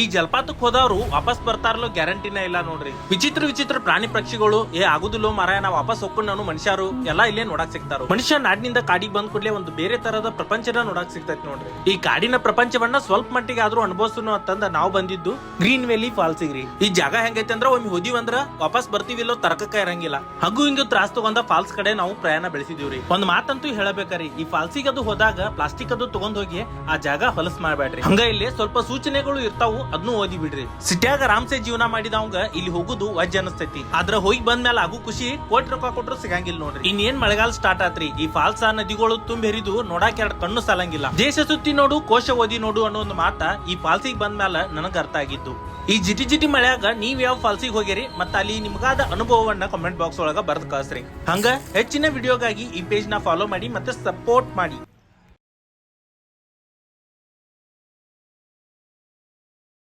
ಈ ಜಲಪಾತಕ್ಕೆ ಹೋದವ್ರು ವಾಪಸ್ ಬರ್ತಾರಲ್ಲೋ ಗ್ಯಾರಂಟಿನ ಇಲ್ಲ ನೋಡ್ರಿ. ವಿಚಿತ್ರ ಪ್ರಾಣಿ ಪಕ್ಷಿಗಳು ಆಗುದಿಲ್ಲೋ ಮಾರಾಯ, ನಾ ವಾಪಸ್ ಹೋಗ್ಕೊಂಡು ನಾನು ಮನುಷ್ಯರು ಎಲ್ಲಾ ಇಲ್ಲೇ ನೋಡಕ್ ಸಿಗ್ತಾರ. ಮನುಷ್ಯ ನಾಡಿನಿಂದ ಕಾಡಿಗೆ ಬಂದ್ ಕೂಡಲೇ ಒಂದು ಬೇರೆ ತರದ ಪ್ರಪಂಚನ ನೋಡಕ್ ಸಿಗ್ತೈತಿ ನೋಡ್ರಿ. ಈ ಕಾಡಿನ ಪ್ರಪಂಚವನ್ನ ಸ್ವಲ್ಪ ಮಟ್ಟಿಗೆ ಆದ್ರೂ ಅನುಭವಿಸೋಣ ಅಂತಂದ ನಾವು ಬಂದಿದ್ದು ಗ್ರೀನ್ ವ್ಯಾಲಿ ಫಾಲ್ಸ್ ರಿ. ಈ ಜಾಗ ಹೆಂಗೈತೆ ಅಂದ್ರ ಒಮ್ಮೆ ಹೋದಿವಂದ್ರ ವಾಪಸ್ ಬರ್ತೀವಿಲ್ಲೋ ತರಕಕ್ಕ ಇರಂಗಿಲ್ಲ. ಹಂಗು ಹಿಂಗು ತ್ರಾಸ್ ತಗೊಂಡ ಫಾಲ್ಸ್ ಕಡೆ ನಾವು ಪ್ರಯಾಣ ಬೆಳೆಸಿದೀವ್ರಿ. ಒಂದ್ ಮಾತಂತೂ ಹೇಳಬೇಕ್ರಿ, ಈ ಫಾಲ್ಸಿಗೆ ಅದು ಹೋದಾಗ ಪ್ಲಾಸ್ಟಿಕ್ ಅದು ತಗೊಂಡ್ ಹೋಗಿ ಆ ಜಾಗ ಹೊಲಸ್ ಮಾಡ್ಬೇಡ್ರಿ. ಹಂಗ ಇಲ್ಲಿ ಸ್ವಲ್ಪ ಸೂಚನೆಗಳು ಇರ್ತಾವು, ಅದನ್ನು ಓದಿ ಬಿಡ್ರಿ. ಸಿಟ್ಯಾಗ ಆರಾಮ್ಸೆ ಜೀವನ ಮಾಡಿದವಂಗ ಇಲ್ಲಿ ಹೋಗುದು ವಜ್ಜ ಅನಸ್ತೈತಿ. ಆದ್ರ ಹೋಗಿ ಬಂದ್ಮೇಲೆ ಆಗು ಖುಷಿ ಕೋಟಿ ರೊಕ್ಕ ಕೊಟ್ರು ಸಿಗಂಗಿಲ್ಲ ನೋಡ್ರಿ. ಇನ್ನೇನ್ ಮಳೆಗಾಲ ಸ್ಟಾರ್ಟ್ ಆತ್ರಿ, ಈ ಫಾಲ್ಸ್ ನದಿಗಳು ತುಂಬಿ ಹರಿದು ನೋಡಾಕ ಎರಡು ಕಣ್ಣು ಸಾಲಂಗಿಲ್ಲ. ದೇಶ ಸುತ್ತಿ ನೋಡು ಕೋಶ ಓದಿ ನೋಡು ಅನ್ನೋ ಒಂದು ಮಾತ ಈ ಫಾಲ್ಸಿಗೆ ಬಂದ್ಮೇಲೆ ನನಗ ಅರ್ಥ ಆಗಿದ್ದು. ಈ ಜಿಟಿ ಮಳೆಯಾಗ ನೀವ್ ಯಾವ ಫಾಲ್ಸಿಗೆ ಹೋಗಿರಿ ಮತ್ತ ಅಲ್ಲಿ ನಿಮ್ಗಾದ ಅನುಭವವನ್ನ ಕಮೆಂಟ್ ಬಾಕ್ಸ್ ಒಳಗ ಬರ್ದ್ ಕಳ್ಸ್ರಿ. ಹಂಗ ಹೆಚ್ಚಿನ ವಿಡಿಯೋಗಾಗಿ ಈ ಪೇಜ್ ನ ಫಾಲೋ ಮಾಡಿ ಮತ್ತೆ ಸಪೋರ್ಟ್ ಮಾಡಿ.